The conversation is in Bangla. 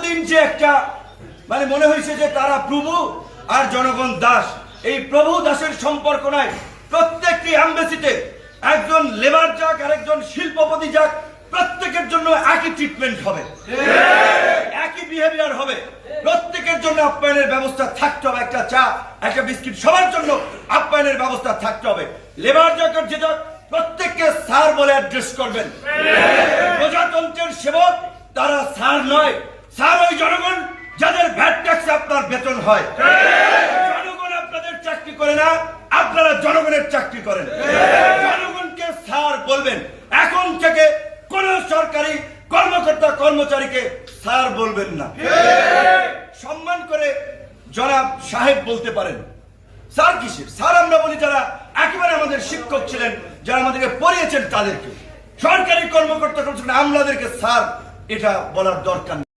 এতদিন যে একটা মানে মনে হয়েছে যে তারা প্রভু আর জনগণ দাস, এই প্রভু দাসের সম্পর্ক নাই। প্রত্যেকটি এমবেসিতে একজন লেবার যাক আর একজন শিল্পপতি যাক, প্রত্যেকের জন্য একই ট্রিটমেন্ট হবে, একই বিহেভিয়ার হবে, প্রত্যেকের জন্য আপ্যায়নের ব্যবস্থা থাকতে হবে। একটা চা একটা বিস্কিট সবার জন্য আপ্যায়নের ব্যবস্থা থাকতে হবে। লেবার যাক আর যে যাক প্রত্যেককে স্যার বলে অ্যাড্রেস করবেন। প্রজাতন্ত্রের সেবক তারা স্যার নয়, স্যার ওই জনগণ যাদের ভ্যাট ট্যাক্সে আপনার বেতন হয়। জনগণ আপনাদের চাকরি করে না, আপনারা জনগণের চাকরি করেন। জনগণকে স্যার বলবেন। এখন থেকে কোন সরকারি কর্মকর্তা কর্মচারীকে স্যার বলবেন না, সম্মান করে জনাব সাহেব বলতে পারেন। স্যার কিসের? স্যার আমরা বলি যারা একেবারে আমাদের শিক্ষক ছিলেন, যারা আমাদেরকে পড়িয়েছেন তাদেরকে। সরকারি কর্মকর্তা আমলাদেরকে স্যার এটা বলার দরকার নেই।